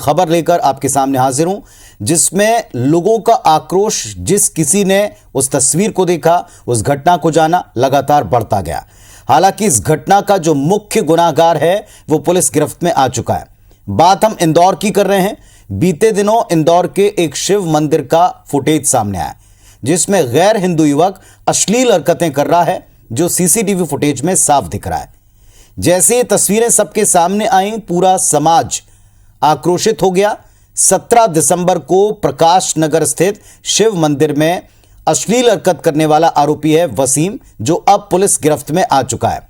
खबर लेकर आपके सामने हाजिर हूं, जिसमें लोगों का आक्रोश, जिस किसी ने उस तस्वीर को देखा, उस घटना को जाना, लगातार बढ़ता गया। हालांकि इस घटना का जो मुख्य गुनाहगार है वो पुलिस गिरफ्त में आ चुका है। बात हम इंदौर की कर रहे हैं। बीते दिनों इंदौर के एक शिव मंदिर का फुटेज सामने आया, जिसमें गैर हिंदू युवक अश्लील हरकतें कर रहा है, जो सीसीटीवी फुटेज में साफ दिख रहा है। जैसे ये तस्वीरें सबके सामने आई, पूरा समाज आक्रोशित हो गया। 17 दिसंबर को प्रकाश नगर स्थित शिव मंदिर में अश्लील हरकत करने वाला आरोपी है वसीम, जो अब पुलिस गिरफ्त में आ चुका है।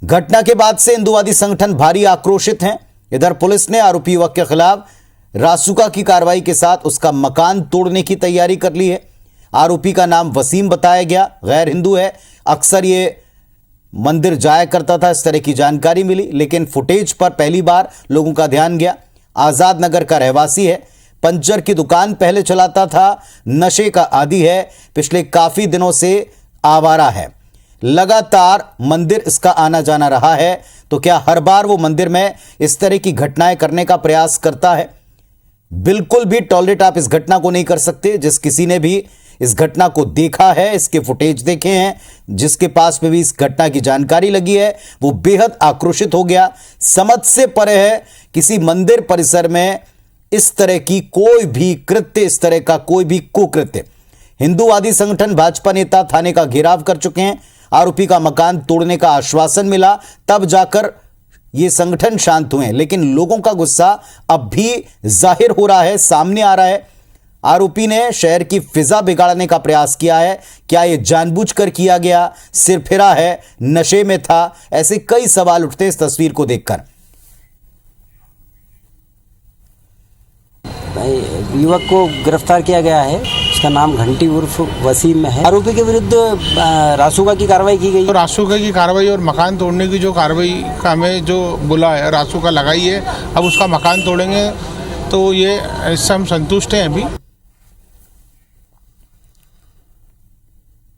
घटना के बाद से हिंदूवादी संगठन भारी आक्रोशित हैं। इधर पुलिस ने आरोपी युवक के खिलाफ रासुका की कार्रवाई के साथ उसका मकान तोड़ने की तैयारी कर ली है। आरोपी का नाम वसीम बताया गया, गैर हिंदू है, अक्सर ये मंदिर जाया करता था, इस तरह की जानकारी मिली। लेकिन फुटेज पर पहली बार लोगों का ध्यान गया। आजाद नगर का रहवासी है, पंचर की दुकान पहले चलाता था, नशे का आदी है, पिछले काफी दिनों से आवारा है, लगातार मंदिर इसका आना जाना रहा है। तो क्या हर बार वो मंदिर में इस तरह की घटनाएं करने का प्रयास करता है? बिल्कुल भी टॉलरेट आप इस घटना को नहीं कर सकते। जिस किसी ने भी इस घटना को देखा है, इसके फुटेज देखे हैं, जिसके पास में भी इस घटना की जानकारी लगी है, वो बेहद आक्रोशित हो गया। समझ से परे है किसी मंदिर परिसर में इस तरह की कोई भी कृत्य, इस तरह का कोई भी कुकृत्य। हिंदूवादी संगठन भाजपा नेता थाने का घेराव कर चुके हैं। आरोपी का मकान तोड़ने का आश्वासन मिला, तब जाकर ये संगठन शांत हुए। लेकिन लोगों का गुस्सा अब भी जाहिर हो रहा है, सामने आ रहा है। आरोपी ने शहर की फिजा बिगाड़ने का प्रयास किया है। क्या यह जानबूझकर किया गया, सिरफिरा है, नशे में था? ऐसे कई सवाल उठते हैं इस तस्वीर को देखकर। भाई युवक को गिरफ्तार किया गया है, उसका नाम घंटी उर्फ वसीम है। आरोपी के विरुद्ध रासुका की कार्रवाई की गई। तो रासुका की कार्रवाई और मकान तोड़ने की जो कार्रवाई का हमें जो बोला है, रासुका लगाई है, अब उसका मकान तोड़ेंगे, तो ये इससे हम संतुष्ट हैं अभी।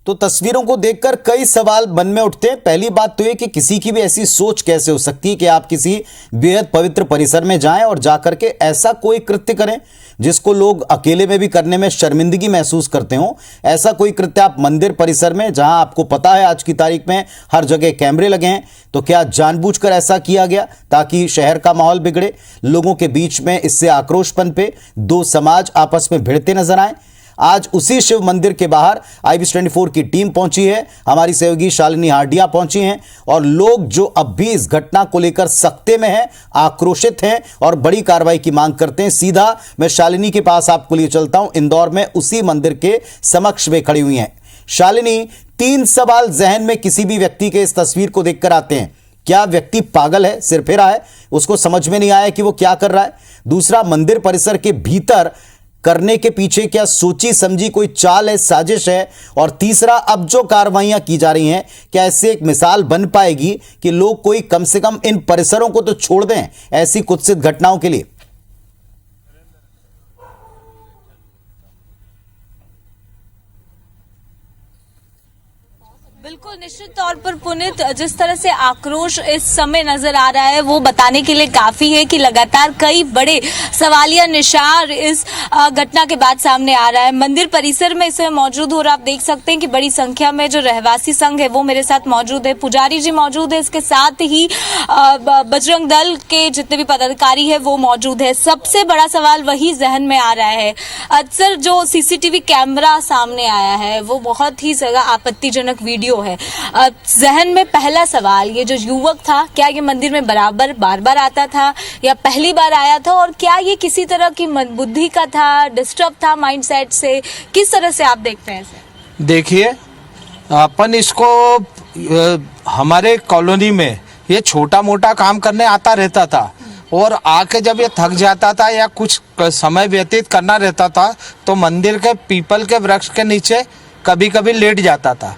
तो तस्वीरों को देखकर कई सवाल मन में उठते हैं। पहली बात तो यह कि किसी की भी ऐसी सोच कैसे हो सकती है कि आप किसी बेहद पवित्र परिसर में जाएं और जाकर के ऐसा कोई कृत्य करें जिसको लोग अकेले में भी करने में शर्मिंदगी महसूस करते हो। ऐसा कोई कृत्य आप मंदिर परिसर में, जहां आपको पता है आज की तारीख में हर जगह कैमरे लगे हैं, तो क्या जानबूझकर ऐसा किया गया ताकि शहर का माहौल बिगड़े, लोगों के बीच में इससे आक्रोश पनपे, दो समाज आपस में भिड़ते नजर आए? आज उसी शिव मंदिर के बाहर IBC 24 की टीम पहुंची है, हमारी सहयोगी शालिनी हार्डिया पहुंची हैं, और लोग जो अब भी इस घटना को लेकर सख्ते में हैं, आक्रोशित हैं और बड़ी कार्रवाई की मांग करते हैं। सीधा मैं शालिनी के पास आपको लिए चलता हूं। इंदौर में उसी मंदिर के समक्ष वे खड़ी हुई हैं। शालिनी, 3 सवाल जहन में किसी भी व्यक्ति के इस तस्वीर को देखकर आते हैं। क्या व्यक्ति पागल है, सिरफिरा है, उसको समझ में नहीं आया कि वो क्या कर रहा है? दूसरा, मंदिर परिसर के भीतर करने के पीछे क्या सोची समझी कोई चाल है, साजिश है? और तीसरा, अब जो कार्रवाइयां की जा रही हैं, क्या इससे एक मिसाल बन पाएगी कि लोग कोई कम से कम इन परिसरों को तो छोड़ दें ऐसी कुत्सित घटनाओं के लिए? बिल्कुल, निश्चित तौर पर पुनीत, जिस तरह से आक्रोश इस समय नजर आ रहा है वो बताने के लिए काफी है कि लगातार कई बड़े सवालिया निशान इस घटना के बाद सामने आ रहा है। मंदिर परिसर में इस समय मौजूद हो, और आप देख सकते हैं कि बड़ी संख्या में जो रहवासी संघ है वो मेरे साथ मौजूद है, पुजारी जी मौजूद है, इसके साथ ही बजरंग दल के जितने भी पदाधिकारी है वो मौजूद है। सबसे बड़ा सवाल वही जहन में आ रहा है। अक्सर जो CCTV कैमरा सामने आया है वो बहुत ही जगह आपत्तिजनक वीडियो है। जहन में पहला सवाल, ये जो युवक था, क्या ये मंदिर में बराबर बार बार आता था या पहली बार आया था? और क्या ये किसी तरह की मंदबुद्धि का था, डिस्टर्ब था माइंडसेट से? किस तरह से आप देखते हैं इसे? देखिए, अपन इसको हमारे कॉलोनी में ये छोटा मोटा काम करने आता रहता था, और आके जब ये थक जाता था या कुछ समय व्यतीत करना रहता था तो मंदिर के पीपल के वृक्ष के नीचे कभी कभी लेट जाता था,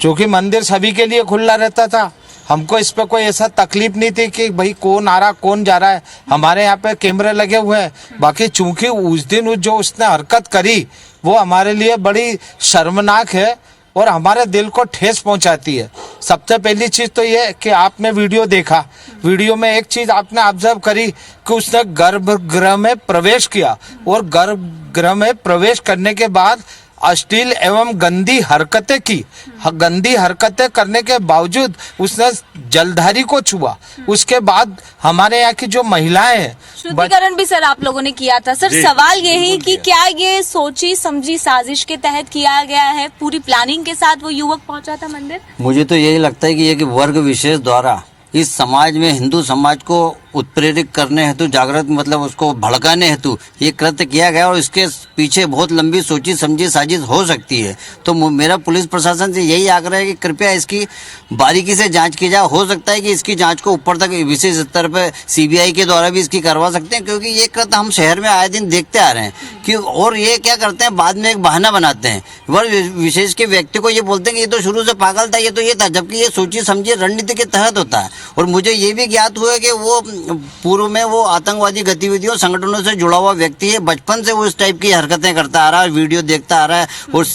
क्योंकि मंदिर सभी के लिए खुला रहता था। हमको इस पे कोई ऐसा तकलीफ नहीं थी कि भाई कौन आ रहा कौन जा रहा है, हमारे यहाँ पे कैमरे लगे हुए हैं। बाकी चूंकि उस दिन जो उसने हरकत करी वो हमारे लिए बड़ी शर्मनाक है, और हमारे दिल को ठेस पहुंचाती है। सबसे पहली चीज तो ये कि आपने वीडियो देखा, वीडियो में एक चीज आपने ऑब्जर्व करी कि उसने गर्भगृह में प्रवेश किया और गर्भगृह में प्रवेश करने के बाद अश्लील एवं गंदी हरकतें की। गंदी हरकतें करने के बावजूद उसने जलधारी को छुआ। उसके बाद हमारे यहाँ की जो महिलाएं हैं, शुद्धिकरण भी सर आप लोगों ने किया था। सर सवाल यही कि क्या ये सोची समझी साजिश के तहत किया गया है, पूरी प्लानिंग के साथ वो युवक पहुंचा था मंदिर? मुझे तो यही लगता है कि ये कि वर्ग विशेष द्वारा इस समाज में हिंदू समाज को उत्प्रेरित करने हेतु, जागृत मतलब उसको भड़काने हेतु ये कृत्य किया गया और इसके पीछे बहुत लंबी सोची समझी साजिश हो सकती है। तो मेरा पुलिस प्रशासन से यही आग्रह है कि कृपया इसकी बारीकी से जांच की जाए। हो सकता है कि इसकी जांच को ऊपर तक विशेष स्तर पर सीबीआई के द्वारा भी इसकी करवा सकते हैं, क्योंकि ये कृत्य हम शहर में आए दिन देखते आ रहे हैं कि और ये क्या करते हैं, बाद में एक बहाना बनाते हैं। वर्ग विशेष के व्यक्ति को ये बोलते हैं कि ये तो शुरू से पागल था, ये तो ये था, जबकि ये सोची समझी रणनीति के तहत होता है। और मुझे ये भी ज्ञात हुआ कि वो पूर्व में वो आतंकवादी गतिविधियों संगठनों से जुड़ा हुआ व्यक्ति है। बचपन से वो इस टाइप की हरकतें करता आ रहा है, वीडियो देखता आ रहा है और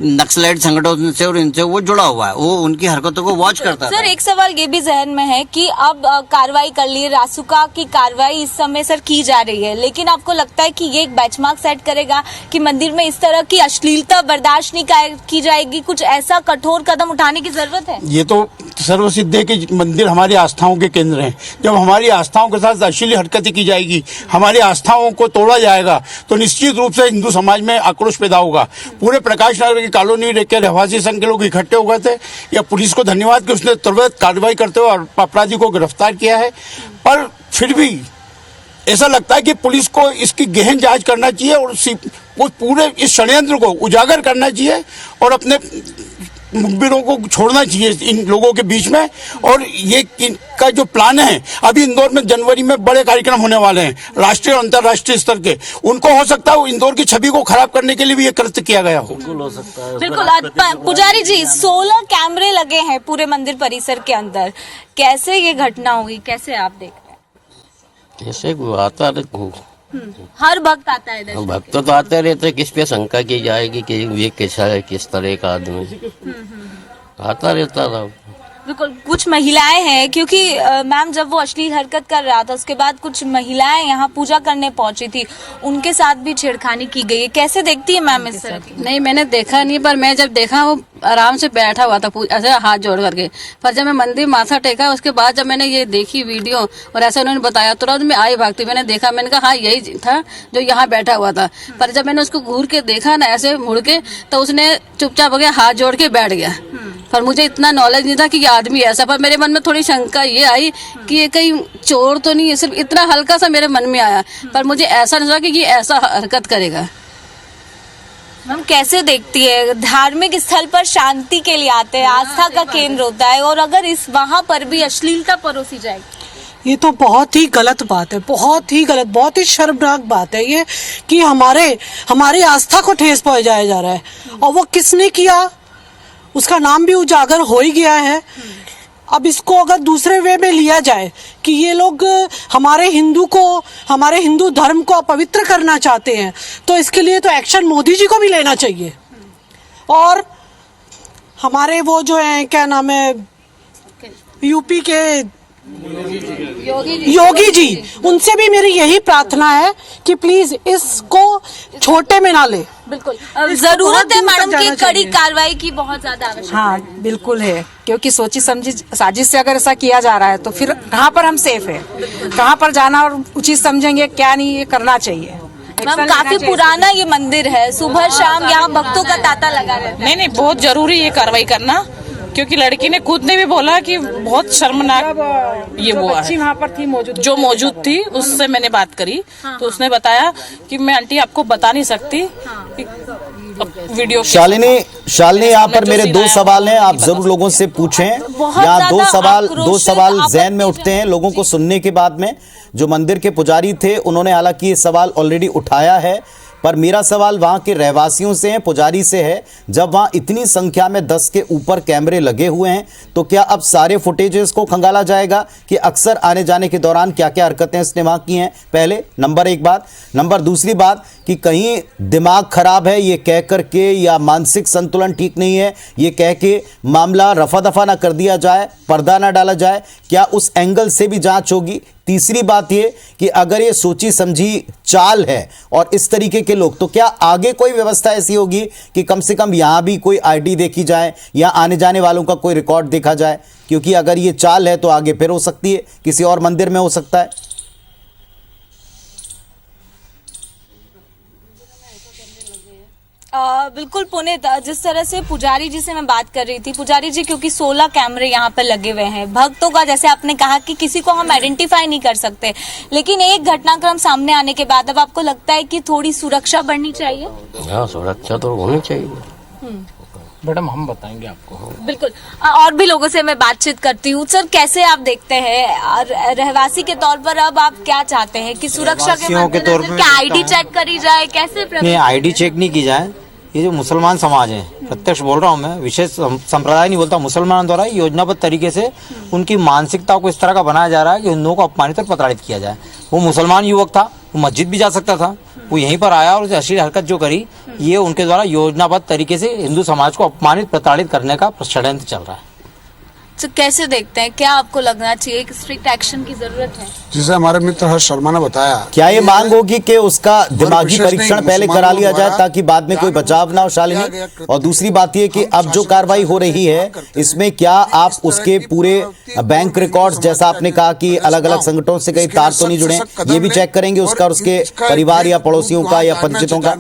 नक्सलाइट संगठनों से और इनसे वो जुड़ा हुआ है, वो उनकी हरकतों को वॉच करता है। सर एक सवाल ये भी जहन में है कि अब कार्रवाई कर ली, रासुका की कार्रवाई इस समय सर की जा रही है, लेकिन आपको लगता है कि ये एक बेंचमार्क सेट करेगा कि मंदिर में इस तरह की अश्लीलता बर्दाश्त नहीं की जाएगी? कुछ ऐसा कठोर कदम उठाने की जरूरत है? ये तो सर्वसिद्ध है कि मंदिर हमारी आस्थाओं के केंद्र हैं। जब हमारी आस्थाओं के साथ अश्लील हरकतें की जाएगी, हमारी आस्थाओं को तोड़ा जाएगा, तो निश्चित रूप से हिंदू समाज में आक्रोश पैदा होगा। पूरे प्रकाश नगर की कॉलोनी के रहवासी संघ के लोग इकट्ठे हो गए थे। या पुलिस को धन्यवाद कि उसने तुरंत कार्रवाई करते हुए अपराधी को गिरफ्तार किया है। पर फिर भी ऐसा लगता है कि पुलिस को इसकी गहन जांच करना चाहिए और वो पूरे इस षड्यंत्र को उजागर करना चाहिए और अपने मुखबिरों को छोड़ना चाहिए इन लोगों के बीच में। और ये इनका जो प्लान है, अभी इंदौर में जनवरी में बड़े कार्यक्रम होने वाले हैं राष्ट्रीय और अंतर्राष्ट्रीय स्तर के, उनको हो सकता है इंदौर की छवि को खराब करने के लिए भी ये कृत्य किया गया हो। बिल्कुल हो सकता है। बिल्कुल। पुजारी जी, 16 कैमरे लगे हैं पूरे मंदिर परिसर के अंदर, कैसे ये घटना हुई, कैसे आप देख रहे हैं? जैसे आता हर भक्त आता है दर्शन भक्त तो आते रहते, किस पे शंका की जाएगी कि ये कैसा है, किस तरह का आदमी आता रहता था। बिल्कुल। कुछ महिलाएं हैं, क्योंकि मैम जब वो अश्लील हरकत कर रहा था उसके बाद कुछ महिलाएं यहाँ पूजा करने पहुंची थी, उनके साथ भी छेड़खानी की गई है, कैसे देखती है मैम इस तरह की? नहीं, मैंने देखा नहीं, पर मैं जब देखा वो आराम से बैठा हुआ था ऐसे हाथ जोड़ करके। पर जब मैं मंदिर माथा टेका उसके बाद जब मैंने ये देखी वीडियो और ऐसे उन्होंने बताया, तुरंत मैं आई भागती, मैंने देखा, मैंने कहा हाँ यही था जो यहाँ बैठा हुआ था। पर जब मैंने उसको घूर के देखा ना ऐसे मुड़ के, तो उसने चुपचाप हो गया, हाथ जोड़ के बैठ गया। पर मुझे इतना नॉलेज नहीं था कि ये आदमी ऐसा, पर मेरे मन में थोड़ी शंका ये आई कि ये कहीं चोर तो नहीं है, सिर्फ इतना हल्का सा मेरे मन में आया। पर मुझे ऐसा नहीं लगा कि ये ऐसा हरकत करेगा। मैम कैसे देखती है, धार्मिक स्थल पर शांति के लिए आते हैं, आस्था का केंद्र होता है, और अगर इस वहाँ पर भी अश्लीलता परोसी जाएगी, ये तो बहुत ही गलत बात है, बहुत ही गलत, बहुत ही शर्मनाक बात है ये कि हमारी आस्था को ठेस पहुंचाया जा रहा है। और वो किसने किया उसका नाम भी उजागर हो ही गया है। अब इसको अगर दूसरे वे में लिया जाए कि ये लोग हमारे हिंदू धर्म को अपवित्र करना चाहते हैं, तो इसके लिए तो एक्शन मोदी जी को भी लेना चाहिए। और हमारे वो जो है क्या नाम है यूपी के योगी जी, उनसे भी मेरी यही प्रार्थना है कि प्लीज इसको छोटे में ना ले। बिल्कुल जरूरत है मैडम की कड़ी कार्रवाई की, बहुत ज्यादा आवश्यकता है। हाँ बिल्कुल है, क्योंकि सोची समझी साजिश से अगर ऐसा किया जा रहा है तो फिर कहाँ पर हम सेफ है, कहाँ पर जाना और उचित समझेंगे क्या नहीं, ये करना चाहिए। मैम काफी पुराना ये मंदिर है, सुबह शाम यहाँ भक्तों का तांता लगा रहता है। नहीं, बहुत जरूरी है कार्रवाई करना, क्योंकि लड़की ने खुद ने भी बोला कि बहुत शर्मनाक ये हुआ है। वहाँ पर थी जो मौजूद थी उससे मैंने बात करी, तो उसने बताया कि मैं आंटी आपको बता नहीं सकती वीडियो। शालिनी यहाँ पर मेरे दो सवाल हैं, आप जरूर लोगों से पूछें। यहाँ दो सवाल जहन में उठते हैं लोगों को सुनने के बाद में। जो मंदिर के पुजारी थे उन्होंने हालांकि ये सवाल ऑलरेडी उठाया है पर मेरा सवाल वहां के रहवासियों से है, पुजारी से है। जब वहां इतनी संख्या में 10 के ऊपर कैमरे लगे हुए हैं तो क्या अब सारे फुटेजेस को खंगाला जाएगा कि अक्सर आने जाने के दौरान क्या क्या हरकतें इसने वहां की हैं? पहले नंबर एक बात। नंबर दूसरी बात कि कहीं दिमाग खराब है ये कह करके या मानसिक संतुलन ठीक नहीं है ये कह के मामला रफा दफा ना कर दिया जाए, पर्दा ना डाला जाए, क्या उस एंगल से भी जांच होगी? तीसरी बात ये कि अगर ये सोची समझी चाल है और इस तरीके के लोग, तो क्या आगे कोई व्यवस्था ऐसी होगी कि कम से कम यहां भी कोई आईडी देखी जाए या आने जाने वालों का कोई रिकॉर्ड देखा जाए? क्योंकि अगर ये चाल है तो आगे फिर हो सकती है, किसी और मंदिर में हो सकता है। बिल्कुल पुनीत, जिस तरह से पुजारी जी से मैं बात कर रही थी, पुजारी जी क्योंकि 16 कैमरे यहाँ पर लगे हुए हैं, भक्तों का जैसे आपने कहा कि किसी को हम आइडेंटिफाई नहीं कर सकते, लेकिन एक घटनाक्रम सामने आने के बाद अब आपको लगता है कि थोड़ी सुरक्षा बढ़नी चाहिए? हाँ, सुरक्षा तो होनी चाहिए। मैडम हम बताएंगे आपको। बिल्कुल, और भी लोगों से मैं बातचीत करती हूँ। सर, कैसे आप देखते हैं रहवासी के तौर पर अब आप क्या चाहते हैं कि सुरक्षा के तौर पर क्या आईडी चेक करी जाए? कैसे नहीं, आईडी चेक नहीं की जाए। ये जो मुसलमान समाज है, प्रत्यक्ष बोल रहा हूँ मैं, विशेष संप्रदाय नहीं बोलता, मुसलमानों द्वारा योजनाबद्ध तरीके से उनकी मानसिकता को इस तरह का बनाया जा रहा है कि हिंदुओं को अपमानित और प्रताड़ित किया जाए। वो मुसलमान युवक था, वो मस्जिद भी जा सकता था, वो यहीं पर आया और अश्लील हरकत जो करी, ये उनके द्वारा योजनाबद्ध तरीके से हिंदू समाज को अपमानित प्रताड़ित करने का षड्यंत्र चल रहा है। तो कैसे देखते हैं, क्या आपको लगना चाहिए एक स्ट्रिक्ट एक्शन की जरूरत है? जिसे हमारे मित्र हर्ष शर्मा ने बताया, क्या ये मांग होगी कि उसका दिमागी परीक्षण पहले करा लिया जाए ताकि बाद में कोई बचाव ना हो? शालिनी, और दूसरी बात ये कि अब जो कार्रवाई हो रही है इसमें क्या आप उसके पूरे बैंक रिकॉर्ड्स, जैसा आपने कहा कि अलग अलग संगठनों से कई तार तो नहीं जुड़े, ये भी चेक करेंगे उसका और उसके परिवार या पड़ोसियों का या परिचितों का?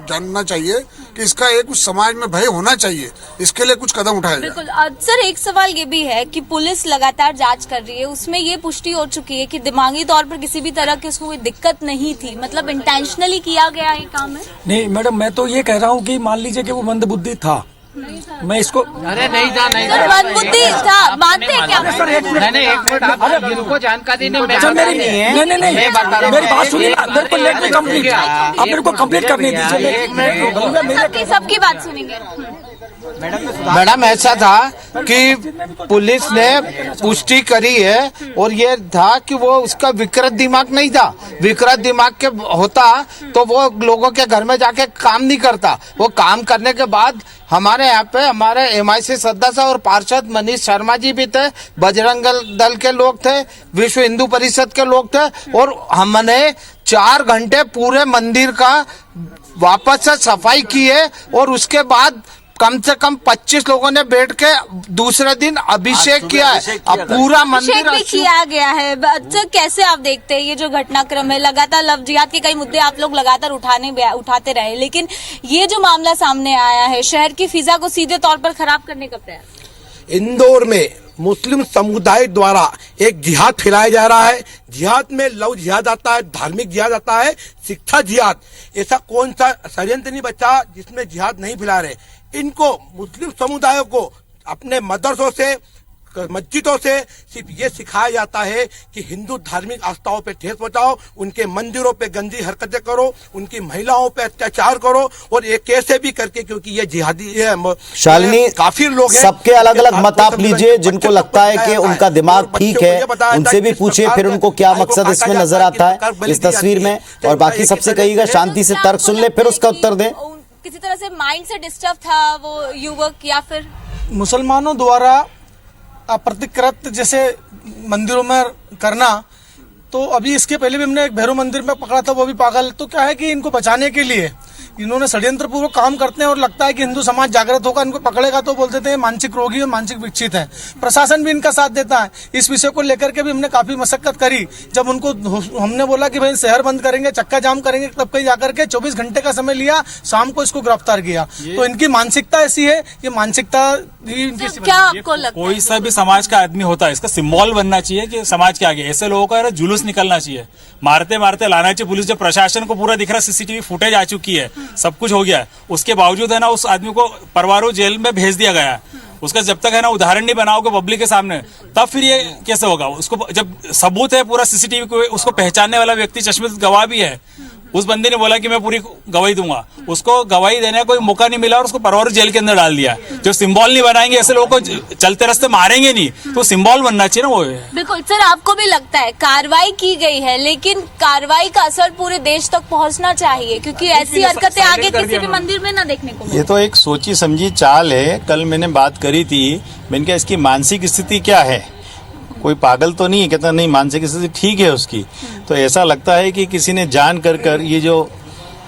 जानना चाहिए कि इसका एक उस समाज में भय होना चाहिए, इसके लिए कुछ कदम उठाए। बिल्कुल। सर, एक सवाल ये भी है कि पुलिस लगातार जांच कर रही है, उसमें ये पुष्टि हो चुकी है कि दिमागी तौर पर किसी भी तरह की उसको कोई दिक्कत नहीं थी, मतलब इंटेंशनली किया गया ये काम है? नहीं मैडम, मैं तो ये कह रहा हूँ कि मान लीजिए कि वो मंदबुद्धि था, मैं इसको अरे नहीं था मंदबुद्धि था, मानते हैं क्या? नहीं, एक मिनट, आप इनको जानकारी नहीं, मेरी बात सुनिए, मेरे को लेट में कंप्लीट, आप मेरे को कंप्लीट करने दीजिए। सबकी बात सुनेंगे। मैडम ऐसा था कि पुलिस ने पुष्टि करी है और ये था कि वो उसका विकृत दिमाग नहीं था। विकृत दिमाग के होता तो वो लोगों के घर में जाके काम नहीं करता। वो काम करने के बाद हमारे यहाँ पे हमारे MIC सदस्य और पार्षद मनीष शर्मा जी भी थे, बजरंग दल के लोग थे, विश्व हिंदू परिषद के लोग थे, और हमने 4 घंटे पूरे मंदिर का वापस से सफाई की है और उसके बाद कम से कम 25 लोगों ने बैठ के दूसरे दिन अभिषेक किया है। अब पूरा मंदिर भी किया गया है। तो कैसे आप देखते हैं ये जो घटनाक्रम है? लगातार लव जिहाद के कई मुद्दे आप लोग लगातार उठाते रहे, लेकिन ये जो मामला सामने आया है, शहर की फिजा को सीधे तौर पर खराब करने का प्रयास। इंदौर में मुस्लिम समुदाय द्वारा एक जिहाद फैलाया जा रहा है। जिहाद में लव जिहाद आता है, धार्मिक जिहाद आता है, शिक्षा जिहाद। ऐसा कौन सा षड्यंत्र नहीं बचा जिसमें जिहाद नहीं फैला रहे। इनको मुस्लिम समुदायों को अपने मदरसों से, मस्जिदों से सिर्फ ये सिखाया जाता है कि हिंदू धार्मिक आस्थाओं पे ठेस पहुंचाओ, उनके मंदिरों पे गंदी हरकतें करो, उनकी महिलाओं पे अत्याचार करो, और ये कैसे भी करके, क्योंकि ये जिहादी है। शालिनी, काफी लोग हैं, सबके अलग अलग मत आप लीजिए। जिनको लगता है कि उनका दिमाग ठीक है उनसे भी पूछिए फिर उनको क्या मकसद इसमें नजर आता है इस तस्वीर में, और बाकी सबसे कहिएगा शांति से तर्क सुन ले फिर उसका उत्तर दें। किसी तरह से माइंड से डिस्टर्ब था वो युवक, या फिर मुसलमानों द्वारा प्रतिकृत जैसे मंदिरों में करना, तो अभी इसके पहले भी हमने एक भैरव मंदिर में पकड़ा था, वो भी पागल। तो क्या है कि इनको बचाने के लिए इन्होंने षड्यंत्र पूर्वक काम करते हैं और लगता है कि हिंदू समाज जागृत होगा, इनको पकड़ेगा तो बोलते थे मानसिक रोगी और मानसिक विकसित है। प्रशासन भी इनका साथ देता है। इस विषय को लेकर के भी हमने काफी मशक्कत करी। जब उनको हमने बोला कि भाई शहर बंद करेंगे, चक्का जाम करेंगे, तब कहीं जाकर के 24 घंटे का समय लिया, शाम को इसको गिरफ्तार किया। तो इनकी मानसिकता ऐसी है, ये मानसिकता क्या आपको लगता है? कोई सा भी समाज का आदमी होता है, इसका सिंबल बनना चाहिए कि समाज के आगे ऐसे लोगों का जुलूस निकलना चाहिए, मारते मारते लाना चाहिए पुलिस। जब प्रशासन को पूरा दिख रहा है, CCTV फुटेज आ चुकी है, सब कुछ हो गया है, उसके बावजूद है ना उस आदमी को परवारू जेल में भेज दिया गया है। उसका जब तक है ना उदाहरण नहीं बनाओगे पब्लिक के सामने, तब फिर ये कैसे होगा? उसको जब सबूत है पूरा CCTV को, उसको पहचानने वाला व्यक्ति चश्मे गवाह भी है, उस बंदे ने बोला कि मैं पूरी गवाही दूंगा, उसको गवाही देने का कोई मौका नहीं मिला और उसको परवर जेल के अंदर डाल दिया। जो सिंबल नहीं बनाएंगे, ऐसे लोगों को चलते रास्ते मारेंगे नहीं, तो सिंबल बनना चाहिए ना वो। बिल्कुल सर, आपको भी लगता है कार्रवाई की गई है, लेकिन कार्रवाई का असर पूरे देश तक पहुंचना चाहिए, क्योंकि ऐसी हरकतें आगे किसी भी मंदिर में ना देखने को मिले। ये तो एक सोची समझी चाल है। कल मैंने बात करी थी, मैंने कहा इसकी मानसिक स्थिति क्या है, कोई पागल तो नहीं है। कहता नहीं, मानसिक स्थिति ठीक है उसकी। तो ऐसा लगता है कि किसी ने जान कर ये जो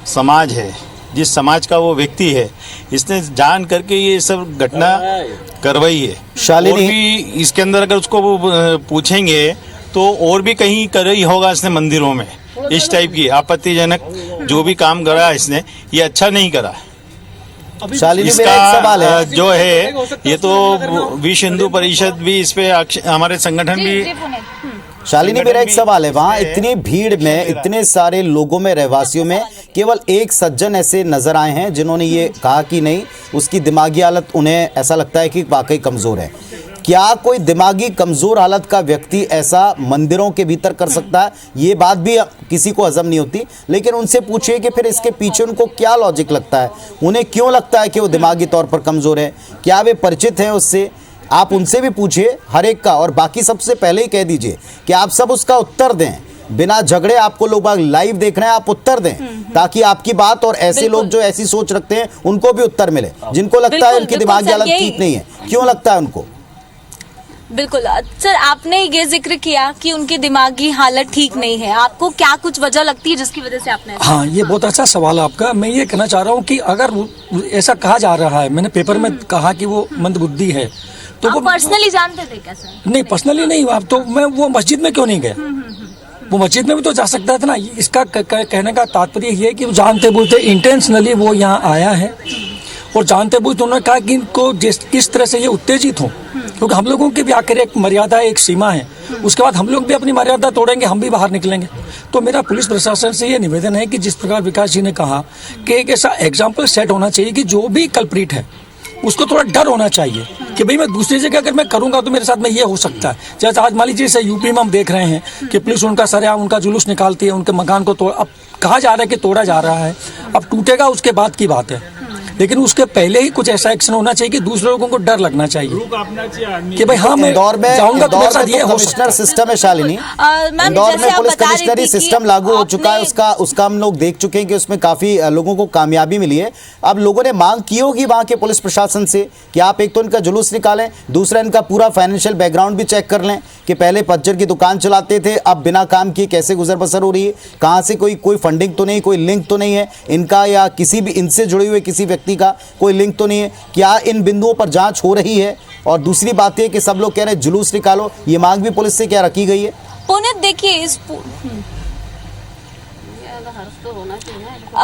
समाज है, जिस समाज का वो व्यक्ति है, इसने जान करके ये सब घटना करवाई है। शालिनी, और भी इसके अंदर अगर उसको पूछेंगे तो और भी कहीं कर ही होगा इसने मंदिरों में इस टाइप की आपत्तिजनक जो भी काम करा इसने, ये अच्छा नहीं करा। शालिनी, इसका मेरा एक सवाल है जो है, ये तो विश्व हिंदू परिषद भी इस पे हमारे संगठन भी। शालिनी, मेरा एक सवाल है, वहां इतनी भीड़ में, इतने सारे लोगों में, रहवासियों में केवल एक सज्जन ऐसे नजर आए हैं जिन्होंने ये कहा कि नहीं, उसकी दिमागी हालत, उन्हें ऐसा लगता है कि वाकई कमजोर है। क्या कोई दिमागी कमजोर हालत का व्यक्ति ऐसा मंदिरों के भीतर कर सकता है? ये बात भी किसी को हजम नहीं होती। लेकिन उनसे पूछिए कि फिर इसके पीछे उनको क्या लॉजिक लगता है, उन्हें क्यों लगता है कि वो दिमागी तौर पर कमजोर है, क्या वे परिचित हैं उससे? आप उनसे भी पूछिए हर एक का, और बाकी सबसे पहले ही कह दीजिए कि आप सब उसका उत्तर दें, बिना झगड़े। आपको लोग लाइव देख रहे हैं, आप उत्तर दें, ताकि आपकी बात और ऐसे लोग जो ऐसी सोच रखते हैं उनको भी उत्तर मिले, जिनको लगता है उनकी दिमागी हालत ठीक नहीं है। क्यों लगता है उनको? बिल्कुल सर, आपने ये जिक्र किया कि उनकी दिमागी हालत ठीक नहीं है, आपको क्या कुछ वजह लगती है जिसकी वजह से आपने? हाँ, ये बहुत अच्छा सवाल है आपका। मैं ये कहना चाह रहा हूँ कि अगर ऐसा कहा जा रहा है, मैंने पेपर में कहा कि वो मंदबुद्धि है, तो वो पर्सनली जानते थे क्या सर? नहीं, पर्सनली नहीं। आप तो मैं वो मस्जिद में क्यों नहीं गया? वो मस्जिद में भी तो जा सकता था ना। इसका कहने का तात्पर्य ये है कि वो जानते बोलते इंटेंशनली वो यहाँ आया है, और जानते बुझते उन्होंने कहा कि इनको किस तरह से ये उत्तेजित हो, क्योंकि हम लोगों की भी आखिर एक मर्यादा, एक सीमा है। उसके बाद हम लोग भी अपनी मर्यादा तोड़ेंगे, हम भी बाहर निकलेंगे। तो मेरा पुलिस प्रशासन से ये निवेदन है कि जिस प्रकार विकास जी ने कहा कि एक ऐसा एग्जाम्पल सेट होना चाहिए कि जो भी कल्प्रिट है उसको थोड़ा डर होना चाहिए कि भाई मैं दूसरी जगह अगर मैं करूंगा तो मेरे साथ में ये हो सकता है। जैसे आज मान लीजिए यूपी में हम देख रहे हैं कि पुलिस उनका सरेआम उनका जुलूस निकालती है, उनके मकान को तोड़, अब कहा जा रहा है कि तोड़ा जा रहा है, अब टूटेगा उसके बाद की बात है। लेकिन उसके पहले ही कुछ ऐसा एक्शन होना चाहिए कि दूसरे लोगों को डर लगना चाहिए कि भाई हाँ, मैं जाऊंगा तो मेरे साथ ये हो सकता है। सिस्टम है शालिनी, इंदौर में पुलिस कमिश्नरी सिस्टम लागू हो चुका है, उसका हम लोग देख चुके हैं कि उसमें काफी लोगों को कामयाबी मिली है। अब लोगों ने मांग की होगी वहां के पुलिस प्रशासन से कि आप एक तो इनका जुलूस निकालें, दूसरा इनका पूरा फाइनेंशियल बैकग्राउंड भी चेक कर लें कि पहले पज्जर की दुकान चलाते थे, अब बिना काम किए कैसे गुजर बसर हो रही है, कहां से कोई फंडिंग तो नहीं, कोई लिंक तो नहीं है इनका, या किसी भी इनसे जुड़े हुए किसी व्यक्ति का कोई लिंक तो नहीं है। क्या इन बिंदुओं पर जांच हो रही है? और दूसरी बात है कि सब लोग कह रहे हैं जुलूस निकालो, ये मांग भी पुलिस से क्या रखी गई है? पुनीत, देखिए इस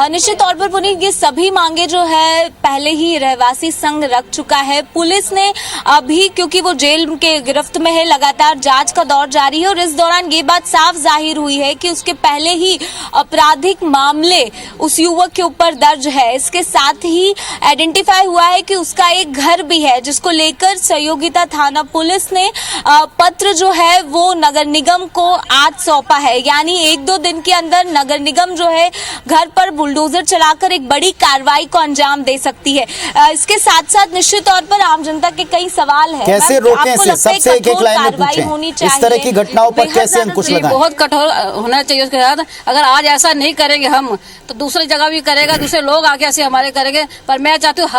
निश्चित तौर पर पुनीत, ये सभी मांगे जो है पहले ही रहवासी संघ रख चुका है। पुलिस ने अभी, क्योंकि वो जेल के गिरफ्त में है, लगातार जांच का दौर जारी है, और इस दौरान ये बात साफ जाहिर हुई है कि उसके पहले ही आपराधिक मामले उस युवक के ऊपर दर्ज है। इसके साथ ही आइडेंटिफाई हुआ है कि उसका एक घर भी है, जिसको लेकर सहयोगिता थाना पुलिस ने पत्र जो है वो नगर निगम को आज सौंपा है। यानी 1-2 दिन के अंदर नगर निगम जो है घर पर बुलडोजर चलाकर एक बड़ी कार्रवाई को अंजाम दे सकती है। इसके साथ साथ निश्चित तौर पर आम जनता के कई सवाल हैं। कैसे रोकें इसे? सबसे एक लाइन में पूछें, इस तरह की घटनाओं पर कैसे अंकुश लगाएं? बहुत कठोर होना चाहिए उसके साथ। अगर आज ऐसा नहीं करेंगे हम, तो दूसरी जगह भी करेगा, दूसरे लोग आके ऐसे हमारे करेंगे। पर मैं चाहती हूँ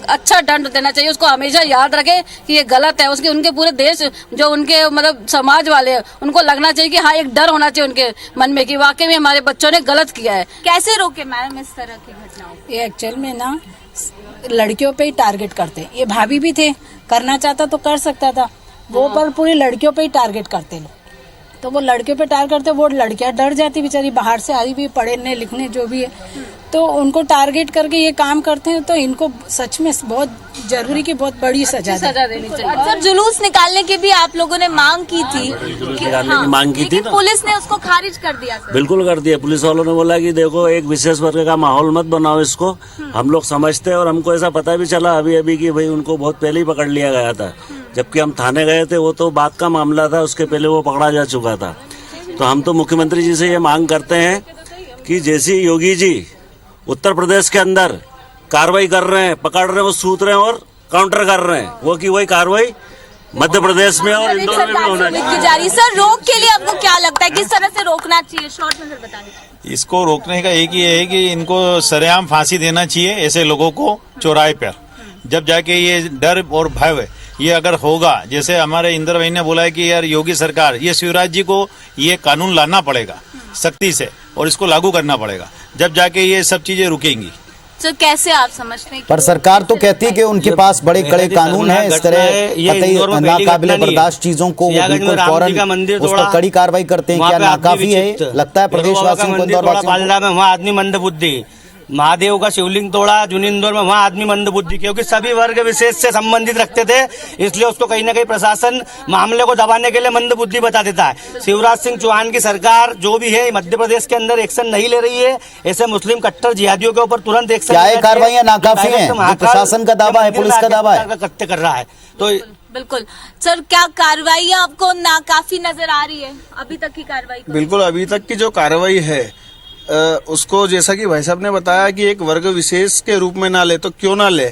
अच्छा दंड देना चाहिए उसको, हमेशा याद रखे कि ये गलत है। उसके उनके पूरे देश जो उनके मतलब समाज वाले हैं, उनको लगना चाहिए कि हाँ, एक डर होना चाहिए उनके मन में कि वाकई में हमारे बच्चों ने गलत किया है। कैसे रोके मैडम इस तरह की घटनाओं? ये एक्चुअल में ना लड़कियों पे ही टारगेट करते हैं। ये भाभी भी थे, करना चाहता तो कर सकता था वो, पर पूरी लड़कियों पे ही टारगेट करते लोग। तो वो लड़कियों पे टारगेट करते, वो लड़कियां डर जाती बेचारी, बाहर से आई भी, पढ़ने लिखने जो भी है, तो उनको टारगेट करके ये काम करते हैं। तो इनको सच में बहुत जरूरी की बहुत बड़ी सजा देनी चाहिए। सर, जुलूस निकालने की भी आप लोगों ने मांग की थी, मांग की थी ना, पुलिस ने उसको खारिज कर दिया। बिल्कुल कर दिया। पुलिस वालों ने बोला कि देखो, एक विशेष वर्ग का माहौल मत बनाओ इसको, हम लोग समझते हैं। और हमको ऐसा पता भी चला अभी अभी कि भाई उनको बहुत पहले ही पकड़ लिया गया था, जबकि हम थाने गए थे, वो तो बात का मामला था, उसके पहले वो पकड़ा जा चुका था। तो हम तो मुख्यमंत्री जी से ये मांग करते हैं कि जैसे योगी जी उत्तर प्रदेश के अंदर कार्रवाई कर रहे हैं, पकड़ रहे हैं, वो सूत रहे हैं और काउंटर कर रहे हैं, वो की वही कार्रवाई मध्य प्रदेश में और इंदौर में भी होना चाहिए। जा रही सर, रोक के लिए आपको क्या लगता है, किस तरह से रोकना चाहिए, शॉर्ट में सर बता दीजिए। इसको रोकने का एक ही है कि इनको सरेआम फांसी देना चाहिए ऐसे लोगों को चौराहे पर, जब जाके ये डर और भय ये अगर होगा। जैसे हमारे इंदर भाई ने बोला है कि यार योगी सरकार, ये शिवराज जी को ये कानून लाना पड़ेगा सख्ती से और इसको लागू करना पड़ेगा, जब जाके ये सब चीजें रुकेंगी। तो कैसे आप समझते हैं? पर सरकार तो कहती है कि उनके पास बड़े कड़े कानून हैं, इस तरह कतई नाकाबिले बर्दाश्त चीजों को वो बिल्कुल फौरन उस पर कड़ी कार्रवाई करते हैं। क्या नाकाफी है लगता है प्रदेशवासियों को, इंदौरवासियों को? वहाँ आदमी मंदबुद्धि, महादेव का शिवलिंग तोड़ा जूनी इंदौर में, वहाँ आदमी मंदबुद्धि, क्योंकि सभी वर्ग विशेष से संबंधित रखते थे, इसलिए उसको कहीं ना कहीं प्रशासन मामले को दबाने के लिए मंदबुद्धि बता देता है। शिवराज सिंह चौहान की सरकार जो भी है मध्य प्रदेश के अंदर एक्शन नहीं ले रही है, ऐसे मुस्लिम कट्टर जिहादियों के ऊपर तुरंत एक्शन। क्या ये कार्रवाइयां नाकाफी हैं? प्रशासन का दावा है, पुलिस का दावा है, कर रहा है। तो बिल्कुल सर, क्या कार्रवाई आपको नाकाफी नजर आ रही है अभी तक की कार्रवाई? बिल्कुल, अभी तक की जो कार्रवाई है उसको जैसा कि भाई साहब ने बताया कि एक वर्ग विशेष के रूप में ना ले तो क्यों ना ले।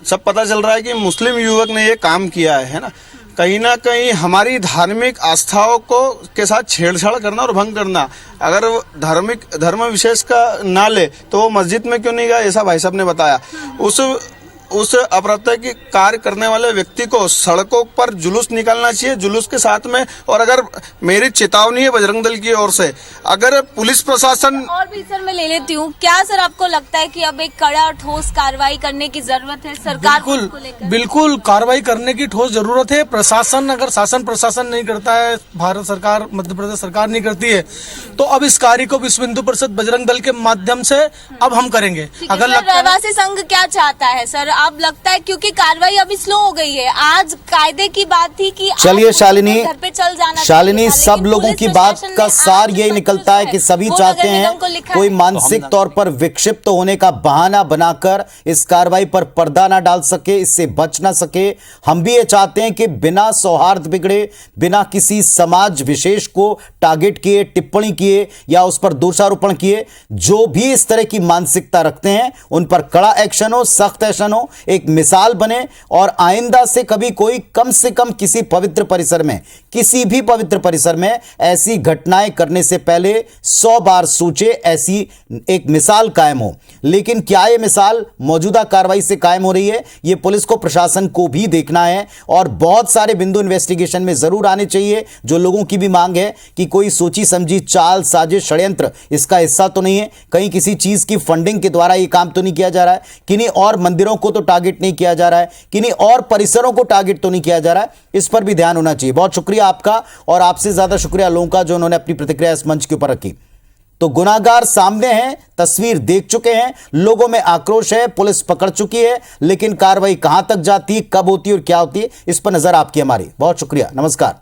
सब पता चल रहा है कि मुस्लिम युवक ने ये काम किया है ना। कहीं ना कहीं हमारी धार्मिक आस्थाओं को के साथ छेड़छाड़ करना और भंग करना, अगर धर्म विशेष का ना ले तो वो मस्जिद में क्यों नहीं गया, ऐसा भाई साहब ने बताया। उस अप्राप्तिक कार्य करने वाले व्यक्ति को सड़कों पर जुलूस निकालना चाहिए, जुलूस के साथ में। और अगर मेरी चेतावनी है बजरंग दल की ओर से, अगर पुलिस प्रशासन और भी सर मैं ले लेती हूँ, क्या सर आपको लगता है कि अब एक कड़ा और ठोस कार्रवाई करने की जरूरत है सरकार को लेकर? बिल्कुल कार्रवाई करने की ठोस जरूरत है। प्रशासन अगर शासन प्रशासन नहीं करता है, भारत सरकार मध्य प्रदेश सरकार नहीं करती है, तो अब इस कार्य को विश्व हिंदू परिषद बजरंग दल के माध्यम से अब हम करेंगे। अगर रहवासी संघ क्या चाहता है सर, अब लगता है क्योंकि कार्रवाई अभी स्लो हो गई है, आज कायदे की बात थी कि चलिए शालिनी, घर पे चल जाना, शालिनी सब लोगों की बात का सार यही निकलता है कि सभी चाहते हैं कोई मानसिक तौर पर विक्षिप्त होने का बहाना बनाकर इस कार्रवाई पर पर्दा ना डाल सके, इससे बच ना सके। हम भी ये चाहते हैं कि बिना सौहार्द बिगड़े, बिना किसी समाज विशेष को टारगेट किए, टिप्पणी किए या उस पर दोषारोपण किए, जो भी इस तरह की मानसिकता रखते हैं उन पर कड़ा एक्शन हो, सख्त एक्शन हो, एक मिसाल बने और आइंदा से कभी कोई कम से कम किसी पवित्र परिसर में, किसी भी पवित्र परिसर में ऐसी घटनाएं करने से पहले 100 बार सोचे, ऐसी एक मिसाल कायम हो। लेकिन क्या यह मिसाल मौजूदा कार्रवाई से कायम हो रही है, यह पुलिस को, प्रशासन को भी देखना है और बहुत सारे बिंदु इन्वेस्टिगेशन में जरूर आने चाहिए। जो लोगों की भी मांग है कि कोई सोची समझी चाल, साजिश, षड्यंत्र इसका हिस्सा तो नहीं है, कहीं किसी चीज की फंडिंग के द्वारा यह काम तो नहीं किया जा रहा है, किन्हीं और मंदिरों को तो टारगेट नहीं किया जा रहा है, किन्हीं और परिसरों को टारगेट तो नहीं किया जा रहा है। इस पर भी ध्यान होना चाहिए। बहुत शुक्रिया आपका और आपसे ज्यादा शुक्रिया लोगों का जो उन्होंने अपनी प्रतिक्रिया इस मंच के ऊपर रखी। तो गुनाहगार सामने हैं, तस्वीर देख चुके हैं, लोगों में आक्रोश है, पुलिस पकड़ चुकी है, लेकिन कार्रवाई कहां तक जाती है, कब होती है और क्या होती है, इस पर नजर आपकी हमारी। बहुत शुक्रिया, नमस्कार।